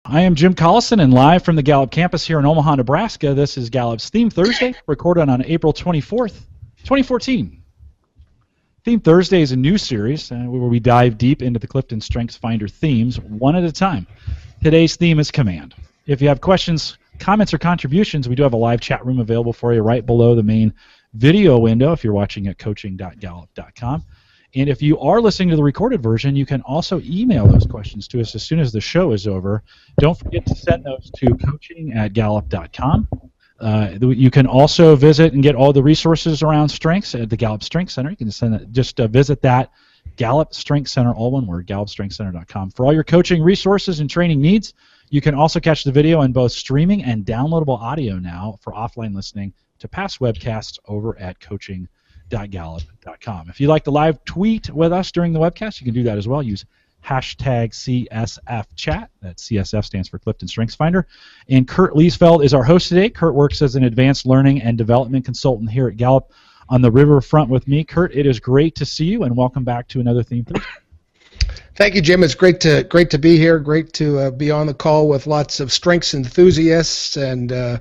I am Jim Collison, and live from the Gallup campus here in Omaha, Nebraska, this is Gallup's Theme Thursday, recorded on April 24th, 2014. Theme Thursday is a new series where we dive deep into the CliftonStrengths Finder themes, one at a time. Today's theme is command. If you have questions, comments, or contributions, we do have a live chat room available for you right below the main video window if you're watching at coaching.gallup.com. And if you are listening to the recorded version, you can also email those questions to us as soon as the show is over. Don't forget to send those to coaching@gallup.com. You can also visit and get all the resources around strengths at the Gallup Strengths Center. You can visit that, Gallup Strengths Center, all one word, gallupstrengthscenter.com. For all your coaching resources and training needs, you can also catch the video in both streaming and downloadable audio now for offline listening to past webcasts over at coaching.gallup.com. If you'd like to live tweet with us during the webcast, you can do that as well. Use hashtag CSFchat. That CSF stands for Clifton Strengths Finder. And Kurt Liesfeld is our host today. Kurt works as an advanced learning and development consultant here at Gallup on the riverfront with me. Kurt, it is great to see you, and welcome back to another Theme Thursday. Thank you, Jim. It's great to be here. Great to be on the call with lots of strengths enthusiasts and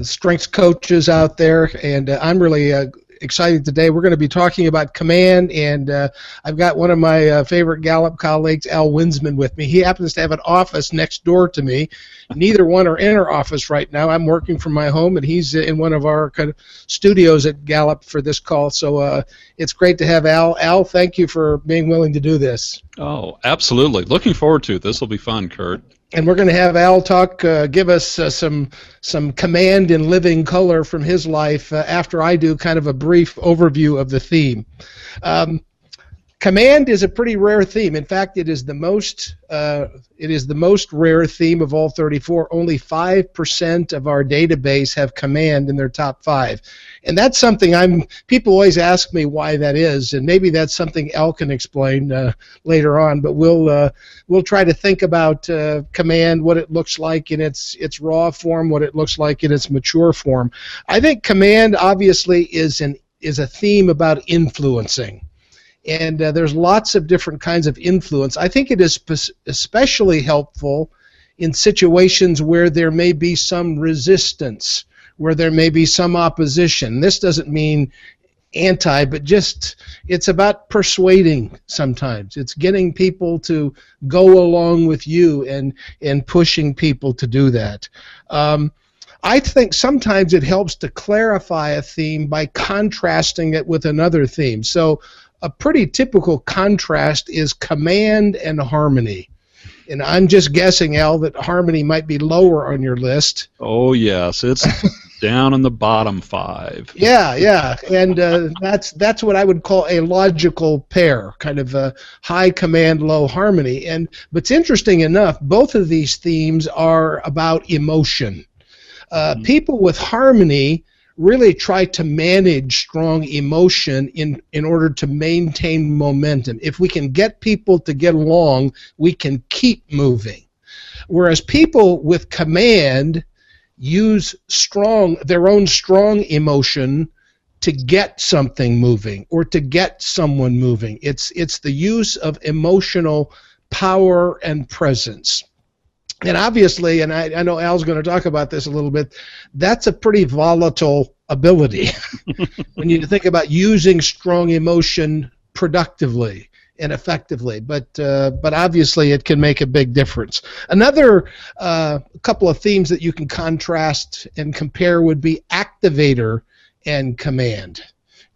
strengths coaches out there. And I'm really excited today. We're going to be talking about command, and I've got one of my favorite Gallup colleagues, Al Winsman, with me. He happens to have an office next door to me. Neither one are in our office right now. I'm working from my home, and he's in one of our kind of studios at Gallup for this call. So it's great to have Al. Al, thank you for being willing to do this. Oh, absolutely. Looking forward to it. This will be fun, Kurt. And we're going to have Al give us some command in living color from his life after I do kind of a brief overview of the theme. Command is a pretty rare theme. In fact, it is the most rare theme of all 34. Only 5% of our database have command in their top 5. And that's something people always ask me why that is, and maybe that's something Al can explain later on, but we'll try to think about command, what it looks like in its raw form, what it looks like in its mature form. I think command obviously is a theme about influencing. And there's lots of different kinds of influence. I think it is especially helpful in situations where there may be some resistance, where there may be some opposition. This doesn't mean anti, but just it's about persuading sometimes. It's getting people to go along with you and pushing people to do that. I think sometimes it helps to clarify a theme by contrasting it with another theme. So a pretty typical contrast is command and harmony. And I'm just guessing, Al, that harmony might be lower on your list. Oh, yes. It's down in the bottom 5. Yeah. And that's what I would call a logical pair, kind of a high command, low harmony. But it's interesting enough, both of these themes are about emotion. People with harmony really try to manage strong emotion in order to maintain momentum. If we can get people to get along, we can keep moving. Whereas people with command use their own strong emotion to get something moving or to get someone moving. It's the use of emotional power and presence. And obviously, and I know Al's going to talk about this a little bit, that's a pretty volatile ability when you think about using strong emotion productively and effectively. But obviously, it can make a big difference. Another couple of themes that you can contrast and compare would be activator and command.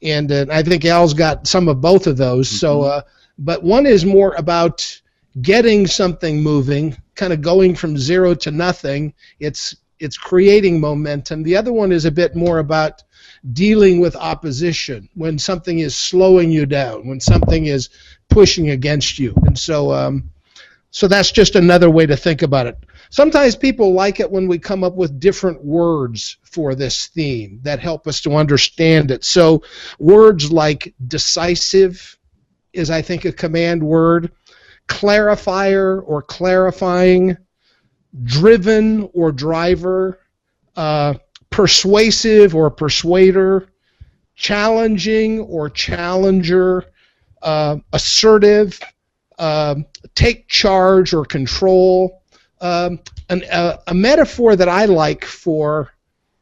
And I think Al's got some of both of those. Mm-hmm. So, but one is more about getting something moving, kind of going from zero to nothing. It's creating momentum. The other one is a bit more about dealing with opposition, when something is slowing you down, when something is pushing against you. And so that's just another way to think about it. Sometimes people like it when we come up with different words for this theme that help us to understand it. So words like decisive is, I think, a command word. Clarifier or clarifying, driven or driver, persuasive or persuader, challenging or challenger, assertive, take charge or control, A metaphor that I like for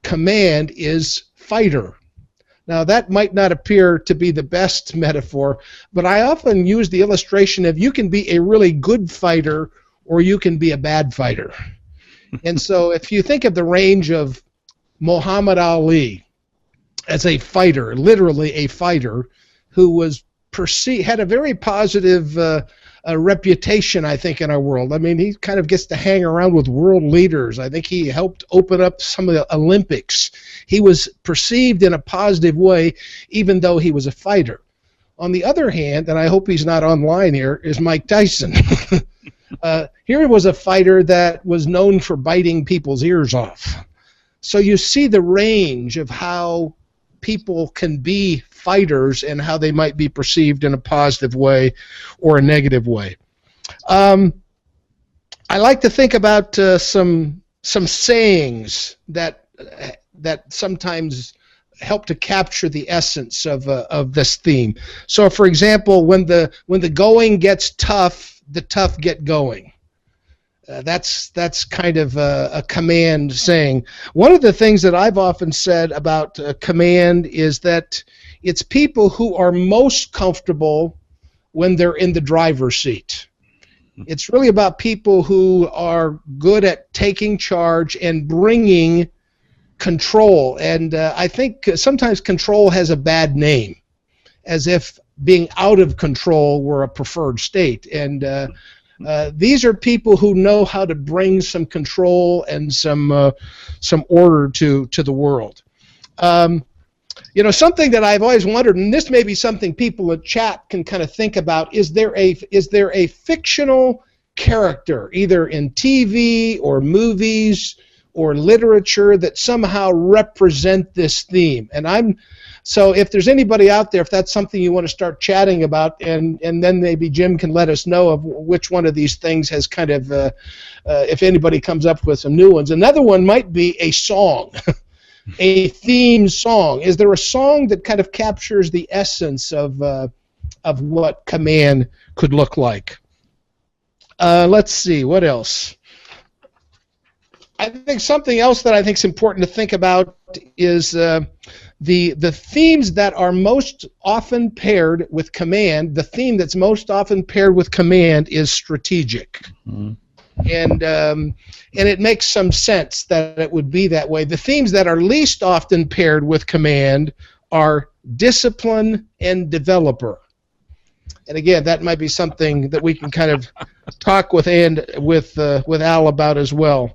command is fighter. Now, that might not appear to be the best metaphor, but I often use the illustration of you can be a really good fighter or you can be a bad fighter. And so if you think of the range of Muhammad Ali as a fighter, literally a fighter, who was had a very positive reputation, I think, in our world. I mean, he kind of gets to hang around with world leaders. I think he helped open up some of the Olympics. He was perceived in a positive way, even though he was a fighter. On the other hand, and I hope he's not online here, is Mike Tyson. Here was a fighter that was known for biting people's ears off. So you see the range of how people can be fighters and how they might be perceived in a positive way or a negative way. I like to think about some sayings that sometimes help to capture the essence of this theme. So, for example, when the going gets tough, the tough get going. That's kind of a command saying. One of the things that I've often said about command is that it's people who are most comfortable when they're in the driver's seat. It's really about people who are good at taking charge and bringing control. And I think sometimes control has a bad name, as if being out of control were a preferred state. And these are people who know how to bring some control and some order to the world. Something that I've always wondered, and this may be something people in chat can kind of think about, is there a fictional character, either in TV or movies or literature, that somehow represent this theme? And so if there's anybody out there, if that's something you want to start chatting about, and then maybe Jim can let us know of which one of these things has kind of, if anybody comes up with some new ones. Another one might be a song, a theme song. Is there a song that kind of captures the essence of what command could look like? Let's see, what else? I think something else that I think is important to think about is the themes that are most often paired with command. The theme that's most often paired with command is strategic. Mm-hmm. And it makes some sense that it would be that way. The themes that are least often paired with command are discipline and developer. And again, that might be something that we can kind of talk with Al about as well.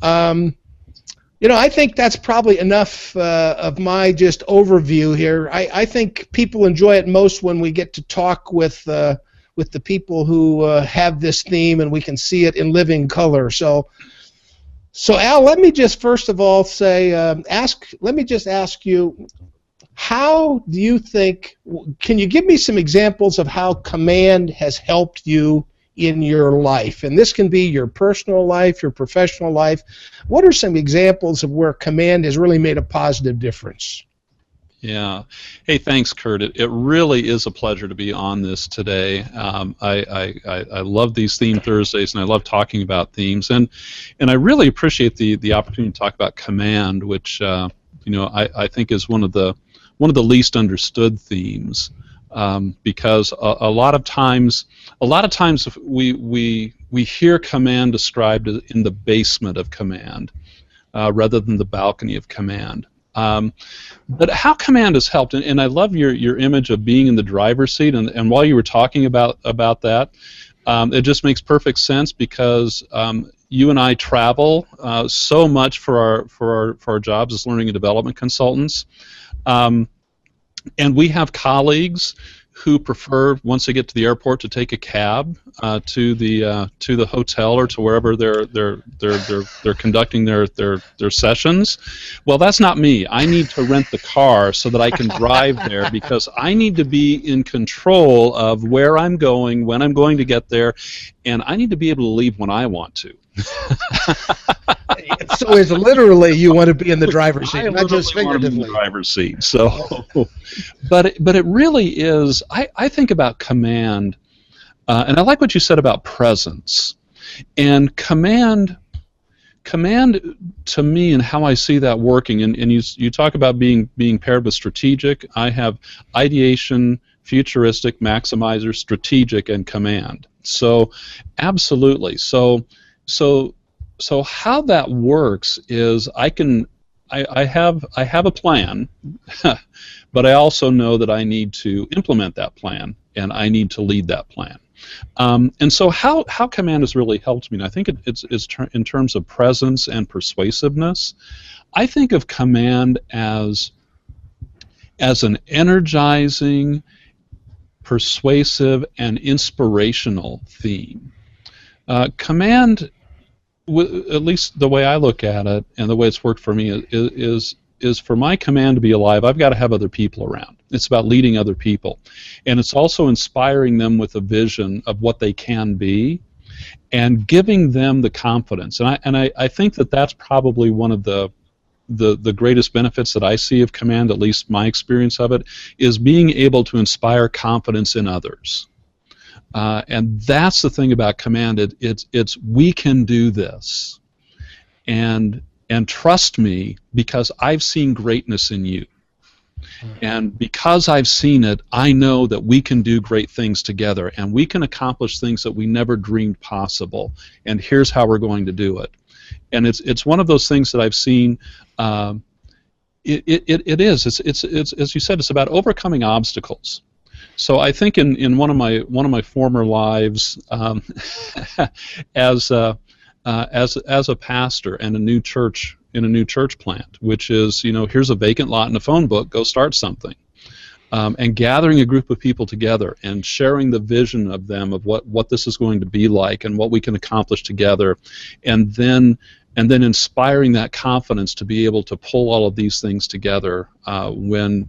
I think that's probably enough of my just overview here. I think people enjoy it most when we get to talk with the people who have this theme and we can see it in living color. So Al, let me just first of all say, let me just ask you, how do you think? Can you give me some examples of how command has helped you in your life? And this can be your personal life, your professional life. What are some examples of where command has really made a positive difference? Yeah. Hey, thanks, Kurt. It really is a pleasure to be on this today. I love these Theme Thursdays, and I love talking about themes. And I really appreciate the opportunity to talk about command, which I think is one of the least understood themes. Because a lot of times we hear command described in the basement of command rather than the balcony of command. But how command has helped, and I love your image of being in the driver's seat, and while you were talking about that, it just makes perfect sense because you and I travel so much for our jobs as learning and development consultants. And we have colleagues who prefer, once they get to the airport, to take a cab to the hotel or to wherever they're conducting their sessions. Well, that's not me. I need to rent the car so that I can drive there because I need to be in control of where I'm going, when I'm going to get there, and I need to be able to leave when I want to. So it's literally you want to be in the driver's seat, not just figuratively. Want to be in the driver's seat. So, but it really is. I think about command, and I like what you said about presence. And command to me, and how I see that working, and you talk about being paired with strategic. I have ideation, futuristic, maximizer, strategic, and command. So absolutely. So how that works is I have a plan, but I also know that I need to implement that plan, and I need to lead that plan. And so how command has really helped me, and I think it's in terms of presence and persuasiveness. I think of command as an energizing, persuasive, and inspirational theme. Command, at least the way I look at it and the way it's worked for me, is for my command to be alive, I've got to have other people around. It's about leading other people. And it's also inspiring them with a vision of what they can be and giving them the confidence. And I think that that's probably one of the greatest benefits that I see of command, at least my experience of it, is being able to inspire confidence in others. And that's the thing about command. It's we can do this. And trust me, because I've seen greatness in you. And because I've seen it, I know that we can do great things together, and we can accomplish things that we never dreamed possible. And here's how we're going to do it. And it's one of those things that I've seen. It is. It's as you said. It's about overcoming obstacles. So I think in one of my former lives, as a pastor and in a new church plant, which is, here's a vacant lot in a phone book, go start something, and gathering a group of people together and sharing the vision of them of what this is going to be like and what we can accomplish together, and then inspiring that confidence to be able to pull all of these things together and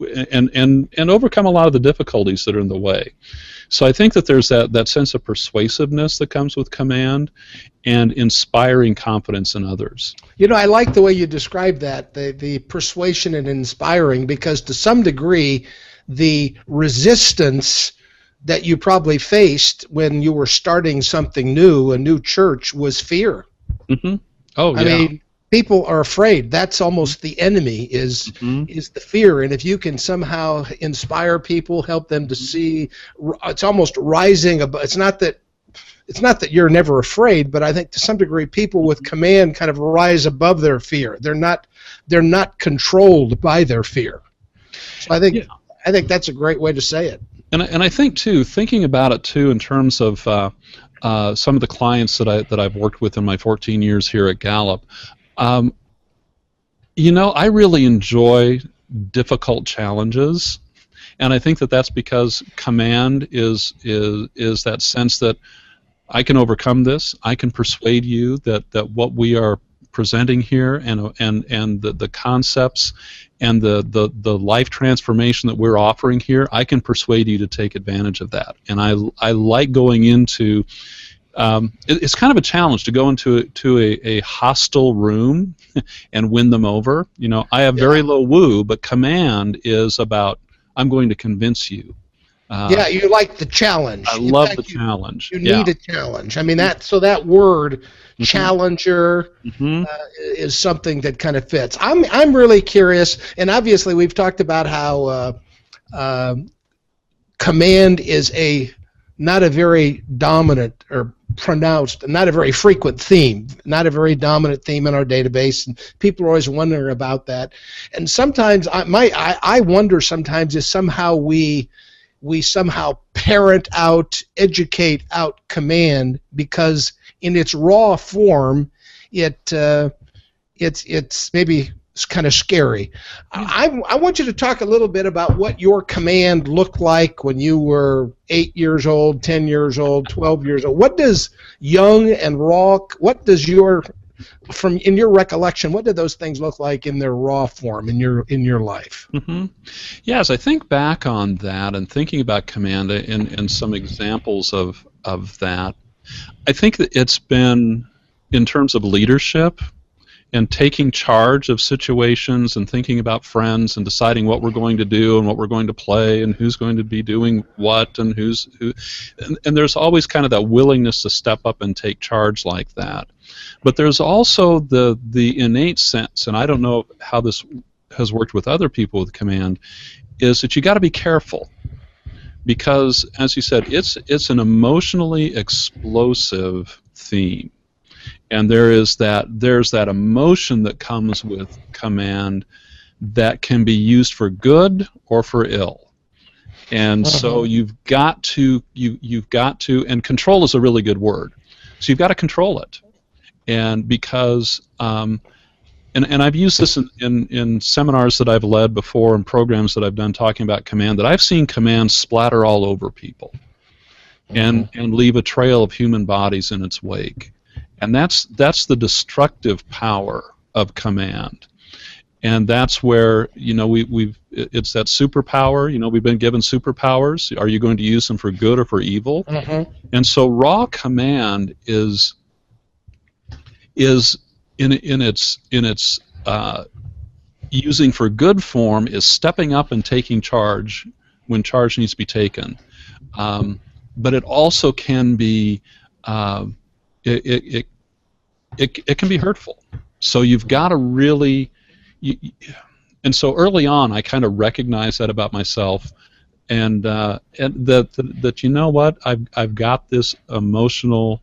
overcome a lot of the difficulties that are in the way. So I think that there's that sense of persuasiveness that comes with command and inspiring confidence in others. I like the way you describe that, the persuasion and inspiring, because to some degree the resistance that you probably faced when you were starting something new, a new church, was fear. Mm-hmm. Oh, I mean, people are afraid. That's almost the enemy is the fear. And if you can somehow inspire people, help them to see, it's almost rising above. It's not that you're never afraid, but I think to some degree people with command kind of rise above their fear. They're not controlled by their fear. So I think that's a great way to say it. And I think too, thinking about it too in terms of some of the clients that I've worked with in my 14 years here at Gallup. I really enjoy difficult challenges, and I think that that's because command is that sense that I can overcome this. I can persuade you that what we are presenting here and the concepts and the life transformation that we're offering here, I can persuade you to take advantage of that. And I like going into it's kind of a challenge to go into a hostile room and win them over. I have very low woo, but command is about I'm going to convince you. You like the challenge. I love the challenge. You need a challenge. I mean, that word challenger is something that kind of fits. I'm really curious, and obviously we've talked about how command is not a very dominant or pronounced, not a very frequent theme, not a very dominant theme in our database, and people are always wondering about that. And sometimes I wonder sometimes if somehow we somehow parent out, educate out command, because in its raw form, it's maybe it's kind of scary. I want you to talk a little bit about what your command looked like when you were 8 years old, 10 years old, 12 years old. What does young and raw, in your recollection, what did those things look like in their raw form in your life? Mm-hmm. Yes, I think back on that and thinking about command and some examples of that. I think that it's been, in terms of leadership, and taking charge of situations and thinking about friends and deciding what we're going to do and what we're going to play and who's going to be doing what and and there's always kind of that willingness to step up and take charge like that. But there's also the innate sense, and I don't know how this has worked with other people with command, is that you got to be careful, because as you said, it's an emotionally explosive theme. And there's that emotion that comes with command that can be used for good or for ill. And so you've got to, and control is a really good word. So you've got to control it. And because, and I've used this in seminars that I've led before and programs that I've done talking about command, that I've seen command splatter all over people and leave a trail of human bodies in its wake. And that's the destructive power of command, and that's where it's that superpower. We've been given superpowers. Are you going to use them for good or for evil? And so raw command is in its using for good form is stepping up and taking charge when charge needs to be taken, but it also can be. It can be hurtful. So you've got to really, and so early on I kind of recognized that about myself, and that you know what, I've got this emotional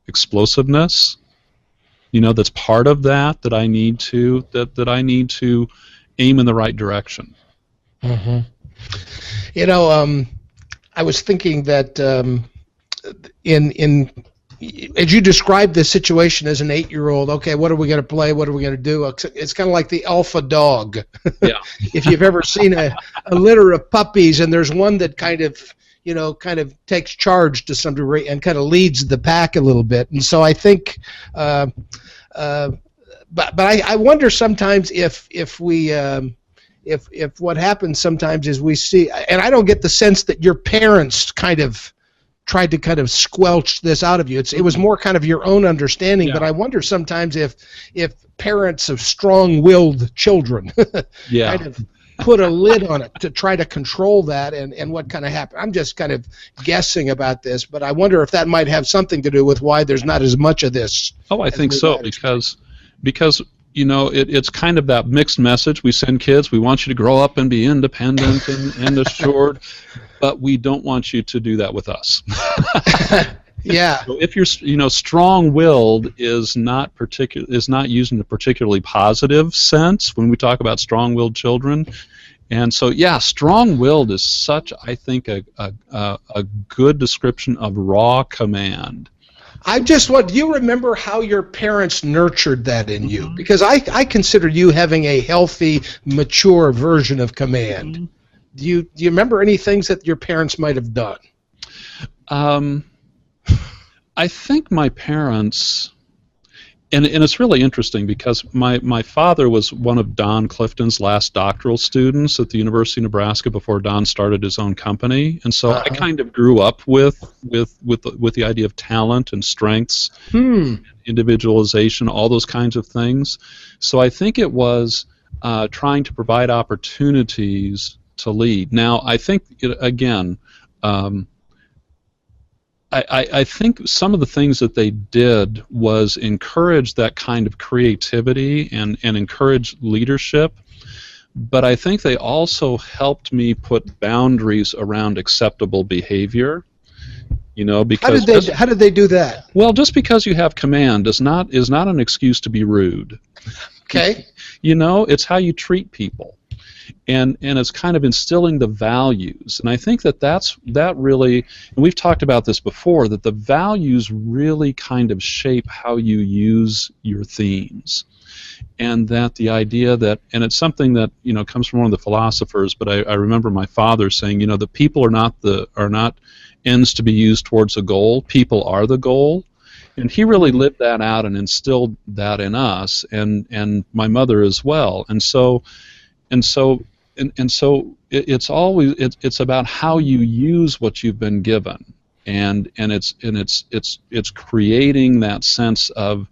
explosiveness, that's part of that I need to aim in the right direction. I was thinking that as you described the situation as an 8-year-old, okay, what are we going to play? What are we going to do? It's kind of like the alpha dog. Yeah. If you've ever seen a litter of puppies and there's one that kind of takes charge to some degree and kind of leads the pack a little bit. And so I think, but I wonder sometimes if what happens sometimes is we see, and I don't get the sense that your parents tried to kind of squelch this out of you. It was more kind of your own understanding, but I wonder sometimes if parents of strong-willed children kind of put a lid on it to try to control that and what kind of happened. I'm just kind of guessing about this, but I wonder if that might have something to do with why there's not as much of this. Oh, I think so, because it's kind of that mixed message we send kids. We want you to grow up and be independent and assured, but we don't want you to do that with us. Yeah. So if you're, strong-willed is not used in a particularly positive sense when we talk about strong-willed children, and so strong-willed is such, I think, a good description of raw command. Do you remember how your parents nurtured that in you? Because I consider you having a healthy, mature version of command. Do you remember any things that your parents might have done? I think my parents, and it's really interesting because my father was one of Don Clifton's last doctoral students at the University of Nebraska before Don started his own company, and so I kind of grew up with the idea of talent and strengths, individualization, all those kinds of things. So I think it was trying to provide opportunities to lead. Now, I think, I think some of the things that they did was encourage that kind of creativity and encourage leadership, but I think they also helped me put boundaries around acceptable behavior. Because how did they do that? Well, just because you have command is not an excuse to be rude. Okay. It's how you treat people. And it's kind of instilling the values, and I think that really, and we've talked about this before, that the values really kind of shape how you use your themes, and that the idea that, and it's something that comes from one of the philosophers, but I remember my father saying, the people are not ends to be used towards a goal. People are the goal. And he really lived that out and instilled that in us, and my mother as well. And so it's always it's about how you use what you've been given, and it's creating that sense of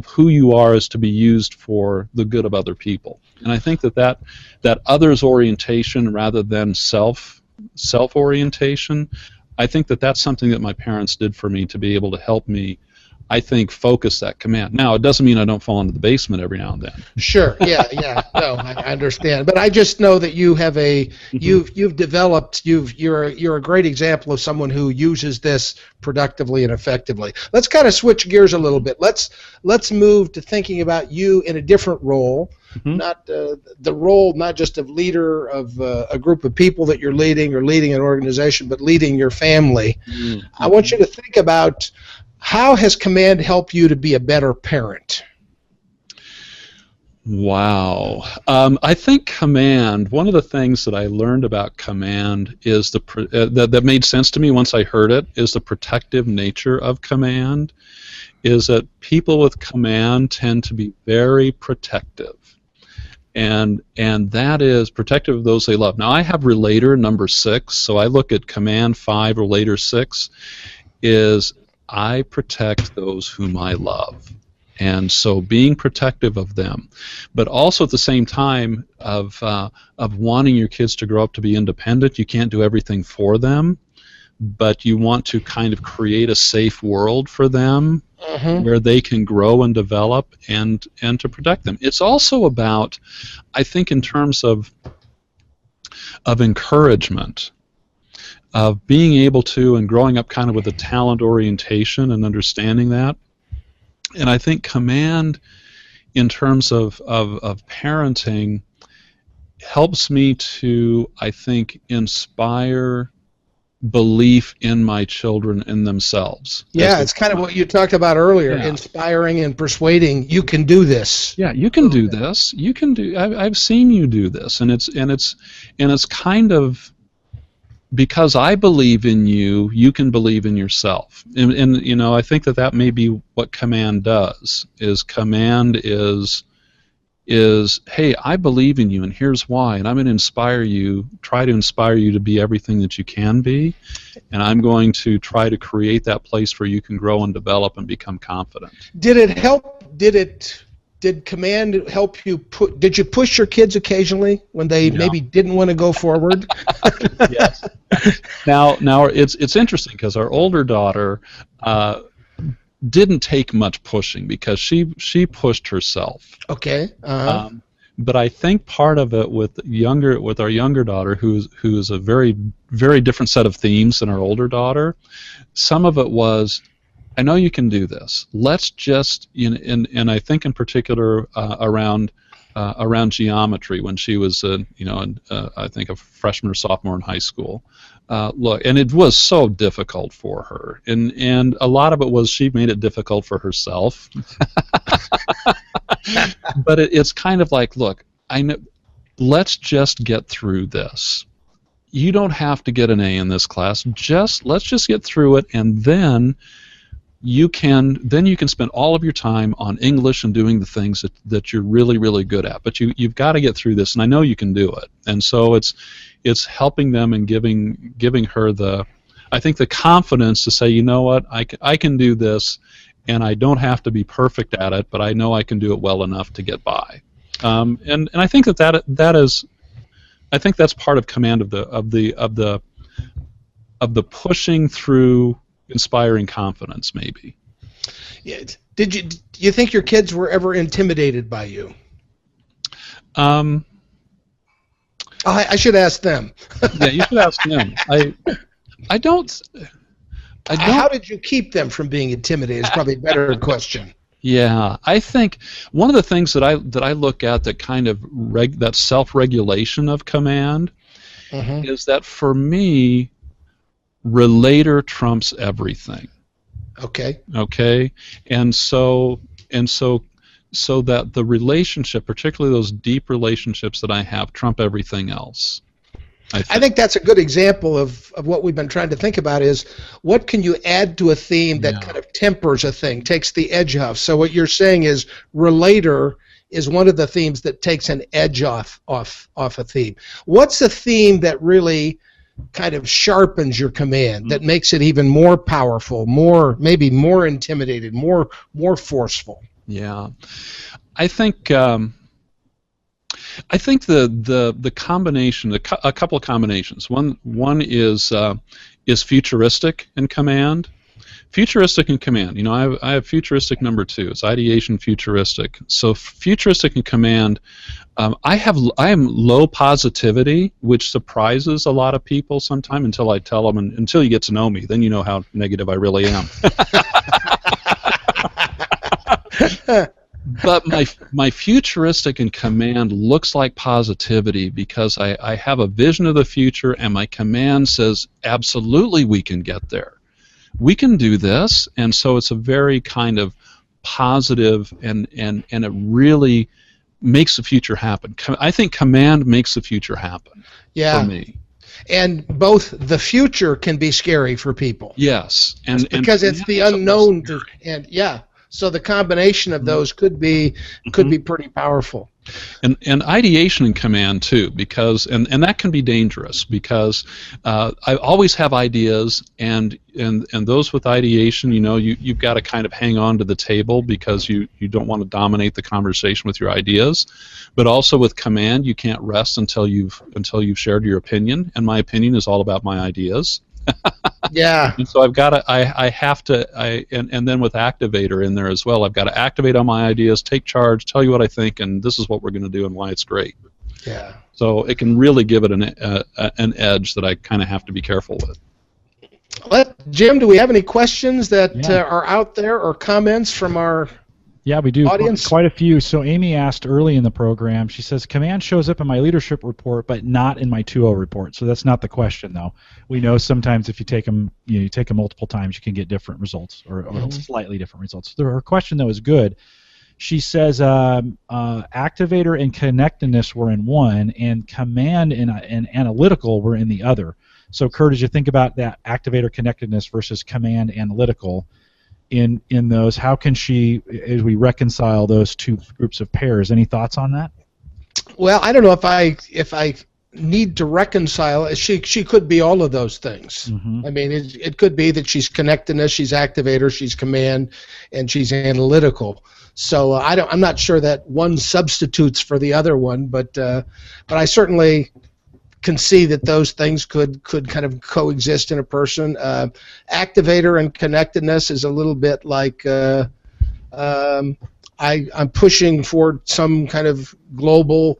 who you are is to be used for the good of other people. And I think that others orientation rather than self orientation, I think that's something that my parents did for me to be able to help me, I think, focus that command. Now, it doesn't mean I don't fall into the basement every now and then. Sure. Yeah. No, I understand. But I just know that you have you've developed. You're a great example of someone who uses this productively and effectively. Let's kind of switch gears a little bit. Let's move to thinking about you in a different role. Mm-hmm. Not the role, not just of leader of a group of people that you're leading or leading an organization, but leading your family. Mm-hmm. I want you to think about how has command helped you to be a better parent? Wow. I think command, one of the things that I learned about command is that made sense to me once I heard it, is the protective nature of command, is that people with command tend to be very protective. And that is protective of those they love. Now, I have relator number 6, so I look at command 5, relator 6, is I protect those whom I love. And so being protective of them, but also at the same time of wanting your kids to grow up to be independent. You can't do everything for them, but you want to kind of create a safe world for them, mm-hmm. where they can grow and develop and to protect them. It's also about, I think, in terms of encouragement, of being able to, and growing up kind of with a talent orientation and understanding that. And I think command in terms of parenting helps me to, I think, inspire belief in my children in themselves. Yeah, it's kind of what you talked about earlier, yeah. Inspiring and persuading. You can do this. Yeah, you can do this. You can do. I've seen you do this, and it's kind of, because I believe in you, you can believe in yourself. And you know, I think that may be what command does. Command is, hey, I believe in you, and here's why, and I'm going to try to inspire you to be everything that you can be, and I'm going to try to create that place where you can grow and develop and become confident. Did it help? Did command help you? Did you push your kids occasionally when they maybe didn't want to go forward? Yes. Now it's interesting because our older daughter didn't take much pushing because she pushed herself. Okay. Uh-huh. But I think part of it with our younger daughter, who's a very, very different set of themes than our older daughter, some of it was, I know you can do this. Let's just, and I think in particular around geometry when she was, I think a freshman or sophomore in high school. Look, and it was so difficult for her, and a lot of it was she made it difficult for herself. But it's kind of like, look, I know, let's just get through this. You don't have to get an A in this class. Let's just get through it, and then you can spend all of your time on English and doing the things that you're really, really good at. But you've got to get through this, and I know you can do it. And so it's helping them and giving her the confidence to say, you know what, I can do this, and I don't have to be perfect at it, but I know I can do it well enough to get by. And I think that is, I think that's part of command of the pushing through, inspiring confidence, maybe. Yeah. Do you think your kids were ever intimidated by you? I should ask them. Yeah, you should ask them. I don't. How did you keep them from being intimidated? Is probably a better question. Yeah, I think one of the things that I look at that kind of that self-regulation of command, mm-hmm. is that for me, relator trumps everything. Okay. And so that the relationship, particularly those deep relationships that I have, trump everything else. I think that's a good example of what we've been trying to think about is what can you add to a theme that kind of tempers a thing, takes the edge off. So what you're saying is relator is one of the themes that takes an edge off a theme. What's a theme that really kind of sharpens your command, that makes it even more powerful, maybe more intimidated, more forceful? Yeah. I think the combination, a couple of combinations. One is futuristic in command. Futuristic in command. You know, I have futuristic number 2. It's ideation futuristic. So futuristic in command. I am low positivity, which surprises a lot of people sometimes until I tell them, and until you get to know me, then you know how negative I really am. But my futuristic in command looks like positivity because I have a vision of the future, and my command says, absolutely, we can get there. We can do this, and so it's a very kind of positive, and it really makes the future happen. I think command makes the future happen for me. And both the future can be scary for people. Yes, and because it's the unknown, so the combination of those could be pretty powerful. And ideation in command too, because and that can be dangerous because I always have ideas, and those with ideation, you know, you've got to kind of hang on to the table because you don't want to dominate the conversation with your ideas. But also with command, you can't rest until you've shared your opinion, and my opinion is all about my ideas. Yeah. And so I've got to, I have to, and then with activator in there as well, I've got to activate on my ideas, take charge, tell you what I think, and this is what we're going to do and why it's great. Yeah. So it can really give it an edge that I kind of have to be careful with. Jim, do we have any questions that are out there or comments from our we do. audience? Quite a few. So Amy asked early in the program, she says, command shows up in my leadership report, but not in my 2.0 report. So that's not the question, though. We know sometimes if you take them, you take them multiple times, you can get different results or slightly different results. So her question, though, is good. She says activator and connectedness were in one, and command and analytical were in the other. So, Kurt, as you think about that activator connectedness versus command analytical, in those, how can she, as we reconcile those two groups of pairs? Any thoughts on that? Well, I don't know if I need to reconcile. She could be all of those things. I mean, it could be that she's connectedness, she's activator, she's command, and she's analytical. So I'm not sure that one substitutes for the other one, but I certainly can see that those things could kind of coexist in a person. Activator and connectedness is a little bit like I'm pushing for some kind of global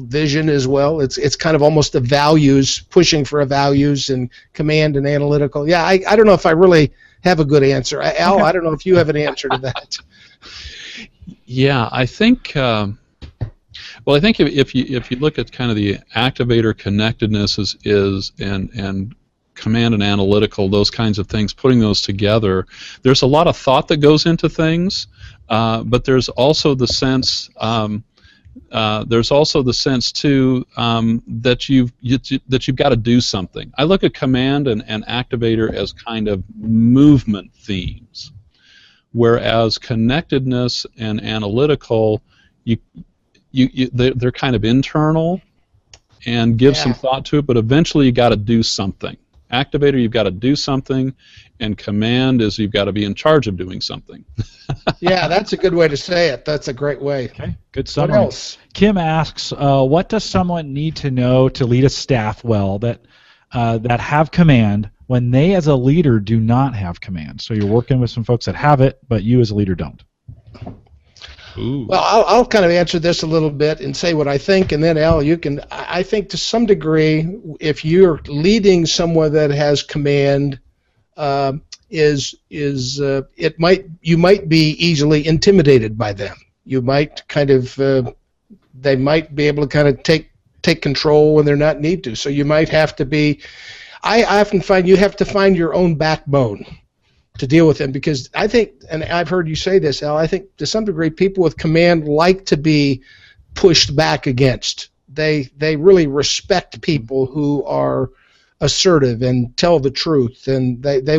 vision as well. It's kind of almost the values, pushing for a values, and command and analytical. Yeah, I don't know if I really have a good answer. Al, I don't know if you have an answer to that. Yeah, I think. Well, I think if you look at kind of the activator connectedness and command and analytical, those kinds of things, putting those together, there's a lot of thought that goes into things, but there's also the sense too that you've got to do something. I look at command and activator as kind of movement themes, whereas connectedness and analytical, they're kind of internal and give some thought to it, but eventually you got to do something. Activator, you've got to do something, and command is you've got to be in charge of doing something. Yeah, that's a good way to say it. That's a great way. Okay, good summary. What else? Kim asks, what does someone need to know to lead a staff well that have command when they as a leader do not have command? So you're working with some folks that have it, but you as a leader don't. Ooh. Well, I'll kind of answer this a little bit and say what I think, and then Al, you can. I think to some degree, if you're leading someone that has command, you might be easily intimidated by them. You might kind of, they might be able to kind of take control when they're not need to. So you might have to be. I often find you have to find your own backbone to deal with them, because I think, and I've heard you say this, Al, I think to some degree people with command like to be pushed back against. They really respect people who are assertive and tell the truth, and they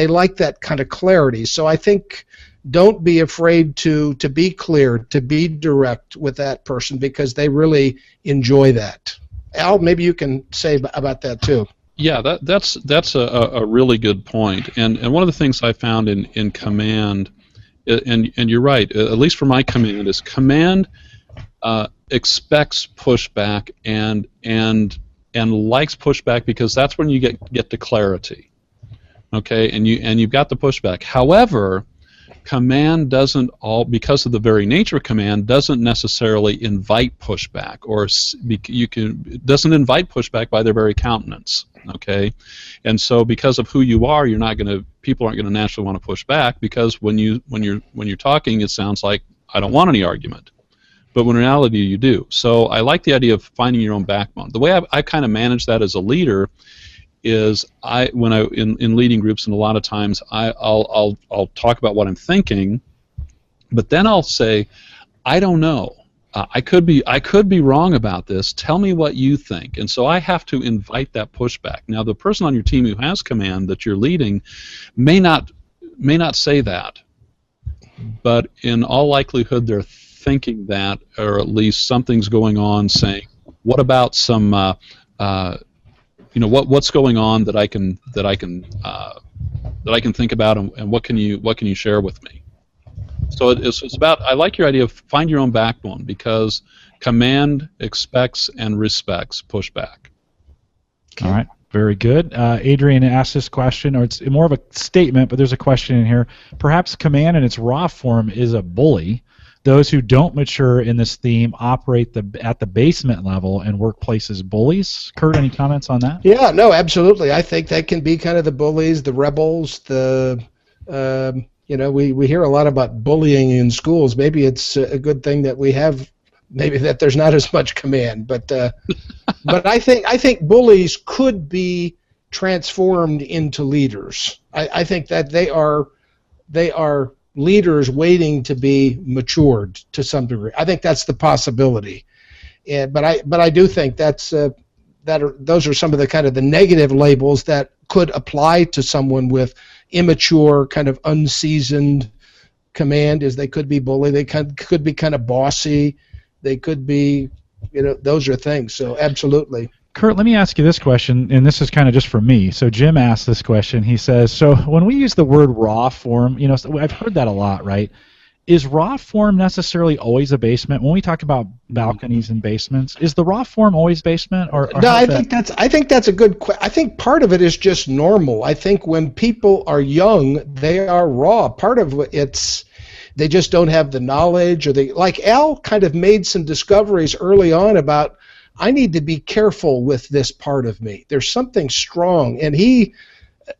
like that kind of clarity. So I think don't be afraid to be clear, to be direct with that person, because they really enjoy that. Al, maybe you can say about that too. Yeah, that's a really good point. And one of the things I found in command and you're right. At least for my command, is command expects pushback and likes pushback because that's when you get to clarity. Okay, and you've got the pushback. However, command doesn't because of the very nature of command, doesn't necessarily invite pushback, or doesn't invite pushback by their very countenance. Okay, and so because of who you are, people aren't gonna naturally want to push back, because when you're talking, it sounds like I don't want any argument, but when in reality you do. So I like the idea of finding your own backbone. The way I kind of manage that as a leader is in leading groups, and a lot of times I'll talk about what I'm thinking, but then I'll say, I don't know. I could be wrong about this. Tell me what you think. And so I have to invite that pushback. Now, the person on your team who has command that you're leading may not say that, but in all likelihood they're thinking that, or at least something's going on saying, what about some what's going on that I can think about, and what can you share with me? So it's about, I like your idea of find your own backbone, because command expects and respects pushback. Okay. All right, very good. Adrian asked this question, or it's more of a statement, but there's a question in here. Perhaps command in its raw form is a bully. Those who don't mature in this theme operate at the basement level and workplace as bullies. Kurt, any comments on that? Yeah, no, absolutely. I think that can be kind of the bullies, the rebels, we hear a lot about bullying in schools. Maybe it's a good thing that we have, maybe that there's not as much command, but but I think bullies could be transformed into leaders. I think that they are leaders waiting to be matured to some degree. I think that's the possibility, but I do think those are some of the kind of the negative labels that could apply to someone with immature, kind of unseasoned command. Is they could be bully, they could be kind of bossy, they could be, those are things. So absolutely. Kurt, let me ask you this question, and this is kind of just for me. So Jim asked this question. He says, so when we use the word raw form, I've heard that a lot, right? Is raw form necessarily always a basement? When we talk about balconies and basements, is the raw form always basement? Or no, I think that's a good question. I think part of it is just normal. I think when people are young, they are raw. Part of it's they just don't have the knowledge, or like Al kind of made some discoveries early on about, I need to be careful with this part of me. There's something strong, and he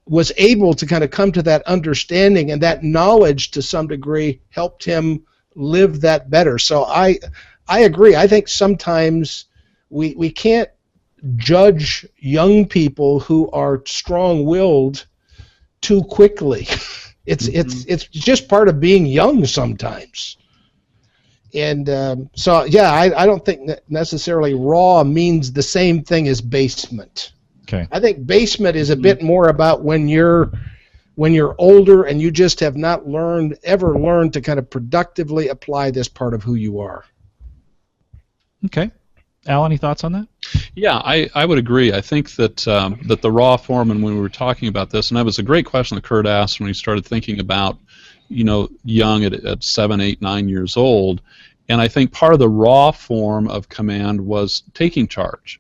was able to kind of come to that understanding, and that knowledge to some degree helped him live that better. So I agree. I think sometimes we can't judge young people who are strong-willed too quickly. It's just part of being young sometimes. And so, yeah, I don't think that necessarily raw means the same thing as basement. Okay. I think basement is a bit more about when you're older and you just have not ever learned to kind of productively apply this part of who you are. Okay. Al, any thoughts on that? Yeah, I would agree. I think that that the raw form, and when we were talking about this, and that was a great question that Kurt asked when he started thinking about, young at 7, 8, 9 years old, and I think part of the raw form of command was taking charge,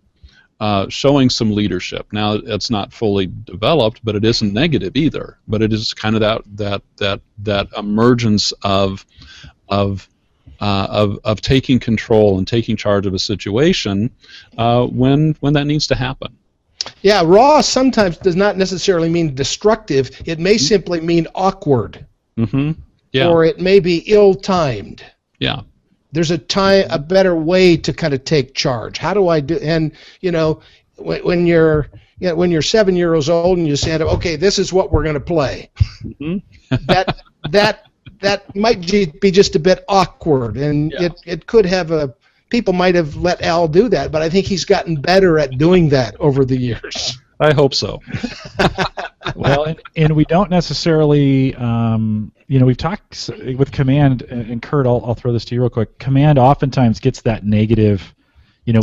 showing some leadership. Now, it's not fully developed, but it isn't negative either. But it is kind of that emergence of taking control and taking charge of a situation when that needs to happen. Yeah, raw sometimes does not necessarily mean destructive. It may simply mean awkward. Mm-hmm. Yeah. Or it may be ill-timed. Yeah. There's a better way to kind of take charge. How do I do? And when you're 7 years old and you say, okay, this is what we're going to play. Mm-hmm. that might be just a bit awkward, and yeah. It could have people might have let Al do that, but I think he's gotten better at doing that over the years. I hope so. Well, and we don't necessarily, we've talked with command, and Kurt, I'll throw this to you real quick. Command oftentimes gets that negative,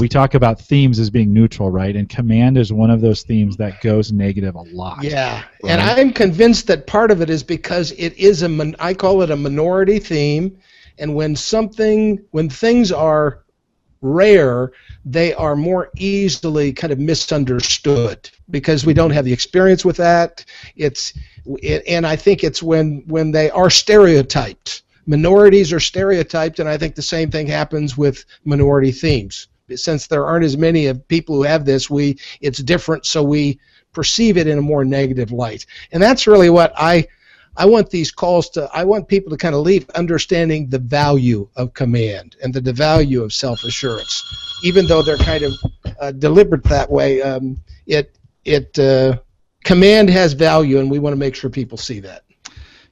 we talk about themes as being neutral, right? And command is one of those themes that goes negative a lot. Yeah, right? and I'm convinced that part of it is because it is I call it a minority theme, and when things are rare, they are more easily kind of misunderstood because we don't have the experience with that. And I think it's when they are stereotyped. Minorities are stereotyped, and I think the same thing happens with minority themes. Since there aren't as many of people who have this, it's different, so we perceive it in a more negative light. And that's really what I want these calls to. I want people to kind of leave understanding the value of command and the value of self-assurance, even though they're kind of deliberate that way. Command has value, and we want to make sure people see that.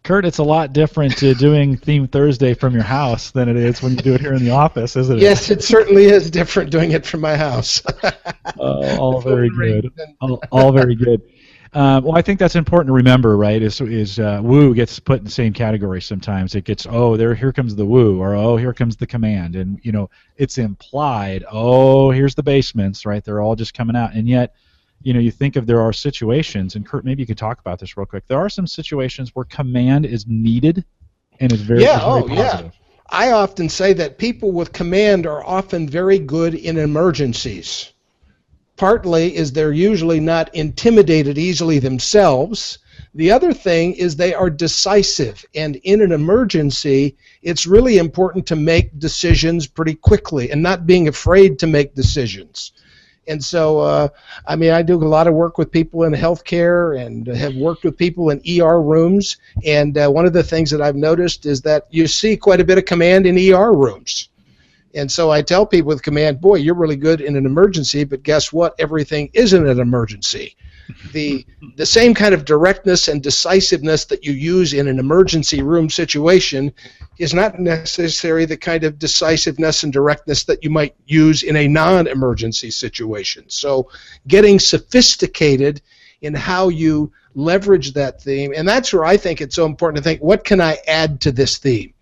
Kurt, it's a lot different doing Theme Thursday from your house than it is when you do it here in the office, isn't it? Yes, it certainly is different doing it from my house. All very good. All very good. Well, I think that's important to remember, right? Is woo gets put in the same category sometimes. It gets, here comes the woo, or here comes the command, and it's implied. Here's the basements, right? They're all just coming out, and yet, you think there are situations, and Kurt, maybe you could talk about this real quick. There are some situations where command is needed, and is very positive. Yeah. I often say that people with command are often very good in emergencies. Partly is they're usually not intimidated easily themselves. The other thing is they are decisive, and in an emergency, it's really important to make decisions pretty quickly and not being afraid to make decisions. And so, I do a lot of work with people in healthcare and have worked with people in ER rooms. And one of the things that I've noticed is that you see quite a bit of command in ER rooms. And so I tell people with command, boy, you're really good in an emergency, but guess what? Everything isn't an emergency. The same kind of directness and decisiveness that you use in an emergency room situation is not necessarily the kind of decisiveness and directness that you might use in a non-emergency situation. So getting sophisticated in how you leverage that theme, and that's where I think it's so important to think, what can I add to this theme?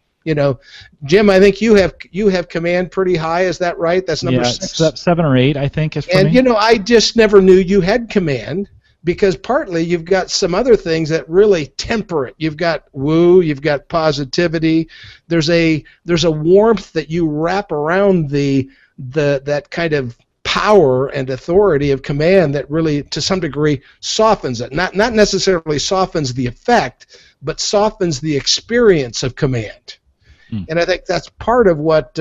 Jim, I think you have command pretty high. Is that right? That's number 6. 7 or 8, I think, is for me. And I just never knew you had command because partly you've got some other things that really temper it. You've got woo, you've got positivity. There's a warmth that you wrap around that kind of power and authority of command that really, to some degree, softens it. Not necessarily softens the effect, but softens the experience of command. And I think that's part of what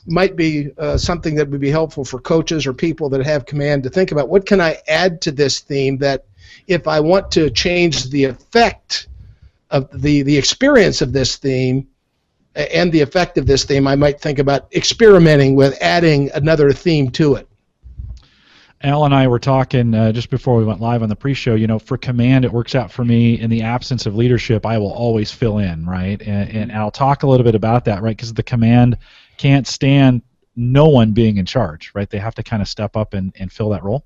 might be something that would be helpful for coaches or people that have command to think about. What can I add to this theme that if I want to change the effect of the experience of this theme and the effect of this theme, I might think about experimenting with adding another theme to it. Al and I were talking just before we went live on the pre-show. For command, it works out for me. In the absence of leadership, I will always fill in, right? And I'll talk a little bit about that, right? Because the command can't stand no one being in charge, right? They have to kind of step up and fill that role.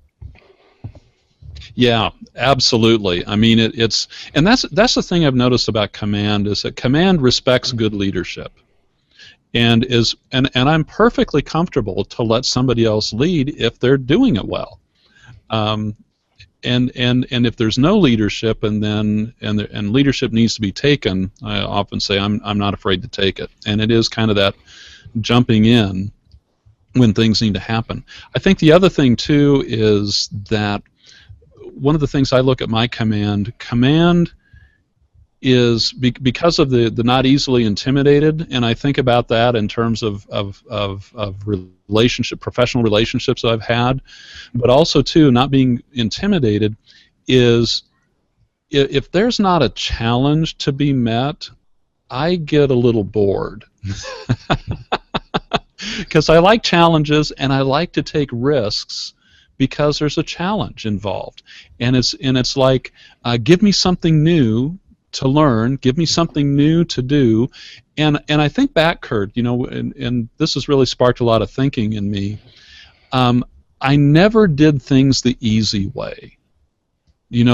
Yeah, absolutely. It's and that's the thing I've noticed about command is that command respects good leadership. And I'm perfectly comfortable to let somebody else lead if they're doing it well, and if there's no leadership and leadership needs to be taken, I often say I'm not afraid to take it, and it is kind of that jumping in when things need to happen. I think the other thing too is that one of the things I look at my command is because of the not easily intimidated, and I think about that in terms of professional relationships I've had, but also too not being intimidated is if there's not a challenge to be met, I get a little bored because I like challenges and I like to take risks because there's a challenge involved, and it's like give me something new to learn, give me something new to do, and I think back, Kurt, and this has really sparked a lot of thinking in me. I never did things the easy way. In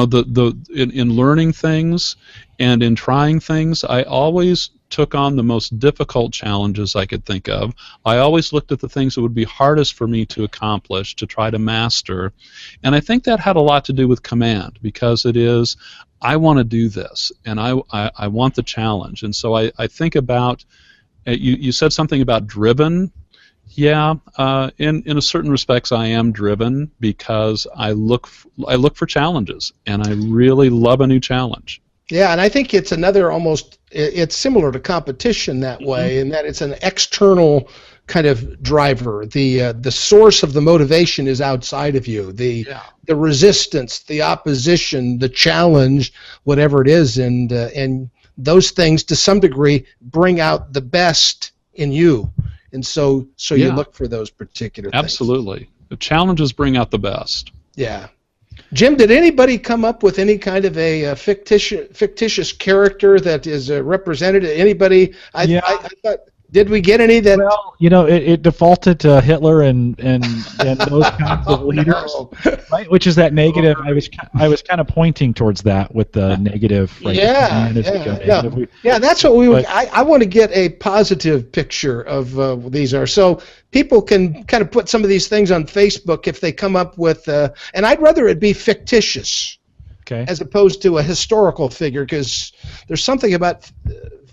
learning things and in trying things, I always took on the most difficult challenges I could think of. I always looked at the things that would be hardest for me to accomplish, to try to master. And I think that had a lot to do with command, because it is, I want to do this, and I want the challenge. And so I think about, you said something about driven. Yeah, in a certain respects, I am driven because I look for challenges, and I really love a new challenge. Yeah, and I think it's another it's similar to competition that way, in that it's an external kind of driver. The source of the motivation is outside of you. The resistance, the opposition, the challenge, whatever it is, and those things to some degree bring out the best in you. And so you look for those particular things. Absolutely. The challenges bring out the best. Yeah. Jim, did anybody come up with any kind of a fictitious character that is represented? Anybody? I thought, did we get any that? Well, it defaulted to Hitler and those kinds of leaders, right? Which is that negative. I was kind of pointing towards that with the negative. Right? Yeah. That's what we. I want to get a positive picture of these are. So people can kind of put some of these things on Facebook if they come up with. And I'd rather it be fictitious, as opposed to a historical figure, because there's something about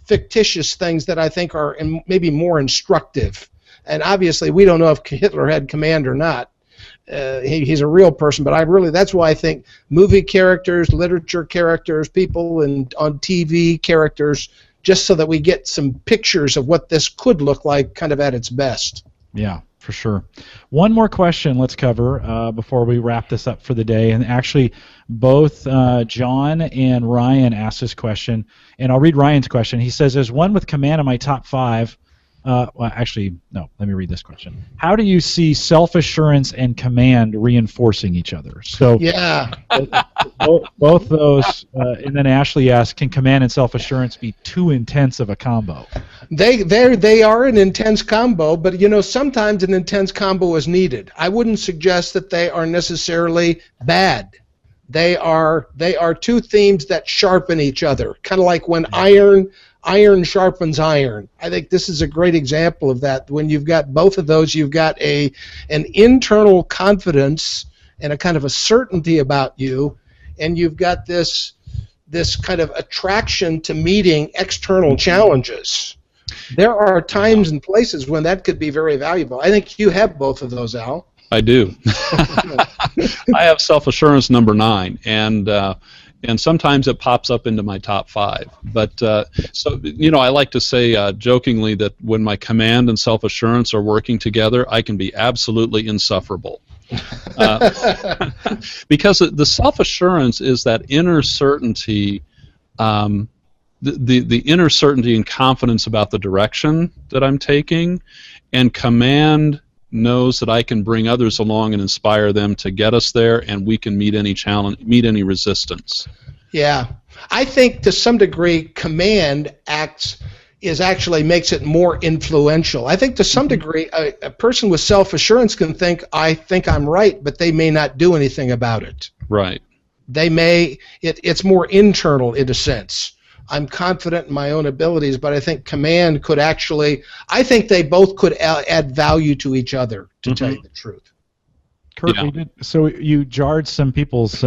fictitious things that I think are maybe more instructive. And obviously we don't know if Hitler had command or not. He's a real person, but that's why I think movie characters, literature characters, people on TV characters, just so that we get some pictures of what this could look like kind of at its best. Yeah, for sure. One more question let's cover before we wrap this up for the day. And actually, both John and Ryan asked this question, and I'll read Ryan's question. He says, "There's one with command in my top 5." Well, actually, no. Let me read this question. How do you see self-assurance and command reinforcing each other? So both those, and then Ashley asked, can command and self-assurance be too intense of a combo? They are an intense combo, but sometimes an intense combo is needed. I wouldn't suggest that they are necessarily bad. They are two themes that sharpen each other, kind of like when iron sharpens iron. I think this is a great example of that. When you've got both of those, you've got an internal confidence and a kind of a certainty about you, and you've got this kind of attraction to meeting external challenges. There are times and places when that could be very valuable. I think you have both of those, Al. I do. I have self-assurance number 9, and sometimes it pops up into my top 5. But so I like to say jokingly that when my command and self-assurance are working together, I can be absolutely insufferable. Because the self-assurance is that inner certainty, the inner certainty and confidence about the direction that I'm taking, and command knows that I can bring others along and inspire them to get us there, and we can meet any challenge, meet any resistance. Yeah, I think to some degree command makes it more influential. I think to some degree a person with self-assurance can think, I think I'm right, but they may not do anything about it. Right. It's more internal in a sense. I'm confident in my own abilities, but I think command could I think they both could add value to each other, to tell you the truth. Kurt, so you jarred some people's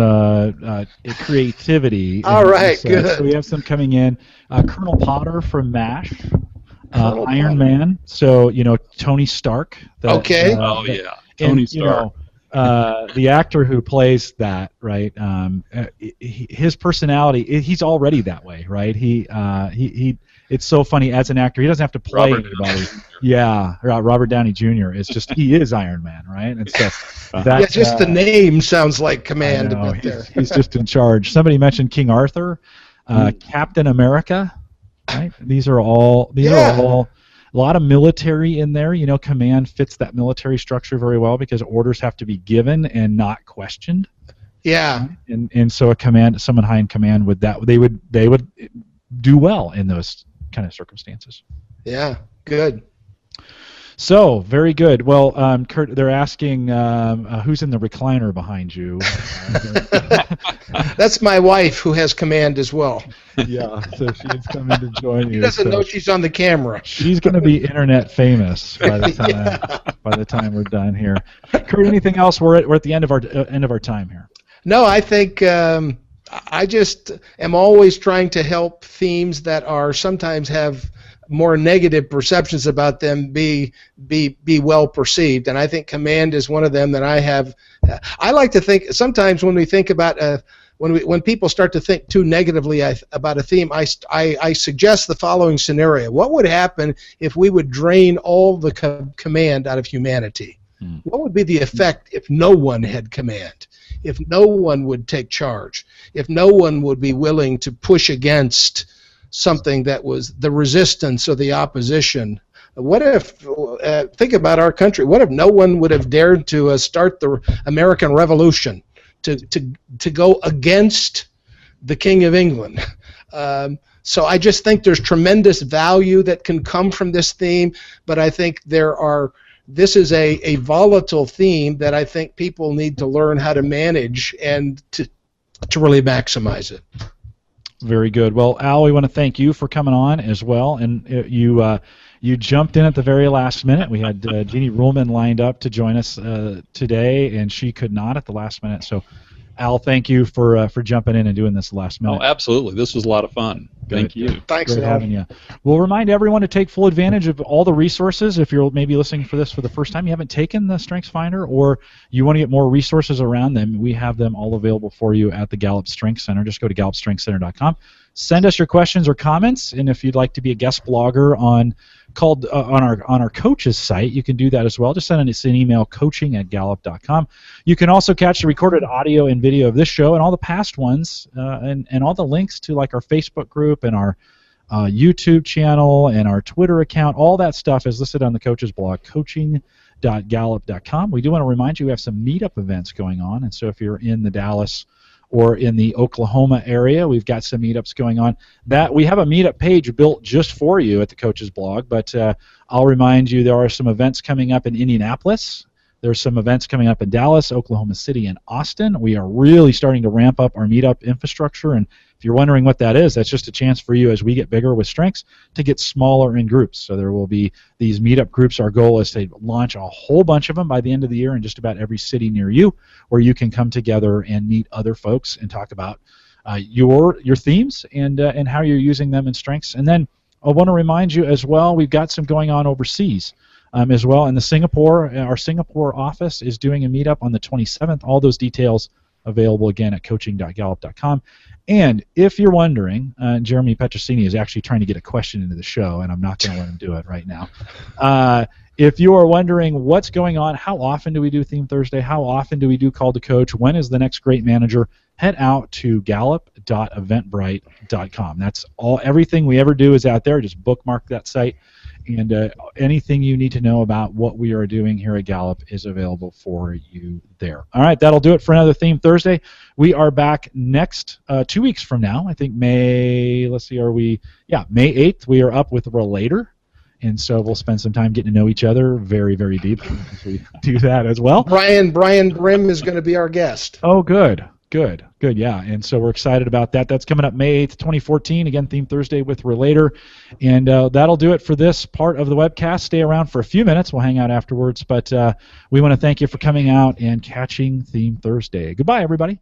creativity. All right, good. So we have some coming in. Colonel Potter from MASH, Iron Man. So, Tony Stark. Tony Stark. The actor who plays that, right? His personality, he's already that way, right? He it's so funny as an actor. He doesn't have to play anybody. Robert Downey Jr. It's just he is Iron Man, right? And so just the name sounds like command a bit there. He's just in charge. Somebody mentioned King Arthur, Captain America, right? These are all a lot of military in there. Command fits that military structure very well because orders have to be given and not questioned. Yeah. Right? And so someone high in command they would do well in those kind of circumstances. Yeah, good. So, very good. Well, Kurt, they're asking who's in the recliner behind you. That's my wife, who has command as well. Yeah, so she's coming to join you. She doesn't know she's on the camera. She's going to be internet famous by the time we're done here. Kurt, anything else? We're at the end of our time here. No, I think I just am always trying to help themes that are sometimes have more negative perceptions about them be well perceived, and I think command is one of them that I have. I like to think sometimes when we think about when people start to think too negatively about a theme, I suggest the following scenario: what would happen if we would drain all the command out of humanity? What would be the effect if no one had command? If no one would take charge? If no one would be willing to push against something that was the resistance or the opposition? What if, think about our country, what if no one would have dared to start the American Revolution, to go against the King of England? So I just think there's tremendous value that can come from this theme, but I think this is a volatile theme that I think people need to learn how to manage and to really maximize it. Very good. Well, Al, we want to thank you for coming on as well. And you jumped in at the very last minute. We had Jeannie Ruhlman lined up to join us today, and she could not at the last minute. So, Al, thank you for jumping in and doing this last minute. Oh, absolutely. This was a lot of fun. Thank you. Thanks, Great Al. having you. We'll remind everyone to take full advantage of all the resources. If you're maybe listening for this for the first time, you haven't taken the Strengths Finder, or you want to get more resources around them, we have them all available for you at the Gallup Strengths Center. Just go to gallupstrengthscenter.com. Send us your questions or comments, and if you'd like to be a guest blogger on our coach's site, you can do that as well. Just send us an email, coaching@gallup.com. You can also catch the recorded audio and video of this show and all the past ones, and all the links to like our Facebook group and our YouTube channel and our Twitter account. All that stuff is listed on the coach's blog, coaching.gallup.com. We do want to remind you we have some meetup events going on, and so if you're in the Dallas or in the Oklahoma area, we've got some meetups going on. That we have a meetup page built just for you at the Coach's blog, but I'll remind you there are some events coming up in Indianapolis. There's some events coming up in Dallas, Oklahoma City, and Austin. We are really starting to ramp up our meetup infrastructure, and if you're wondering what that is, that's just a chance for you as we get bigger with Strengths to get smaller in groups. So there will be these meetup groups. Our goal is to launch a whole bunch of them by the end of the year in just about every city near you, where you can come together and meet other folks and talk about your themes and how you're using them in Strengths. And then I want to remind you as well, we've got some going on overseas as well. In our Singapore office is doing a meetup on the 27th. All those details available again at coaching.gallup.com. And if you're wondering, Jeremy Petrosini is actually trying to get a question into the show, and I'm not going to let him do it right now. If you are wondering what's going on, how often do we do Theme Thursday, how often do we do Call to Coach, when is the next great manager, head out to gallup.eventbrite.com. That's all. Everything we ever do is out there. Just bookmark that site. And anything you need to know about what we are doing here at Gallup is available for you there. All right, that'll do it for another Theme Thursday. We are back next 2 weeks from now. I think May 8th. We are up with Relator. And so we'll spend some time getting to know each other very, very deeply as we do that as well. Brian Grimm is going to be our guest. Oh, good, yeah. And so we're excited about that. That's coming up May 8th, 2014. Again, Theme Thursday with Relator. And that'll do it for this part of the webcast. Stay around for a few minutes. We'll hang out afterwards. But we want to thank you for coming out and catching Theme Thursday. Goodbye, everybody.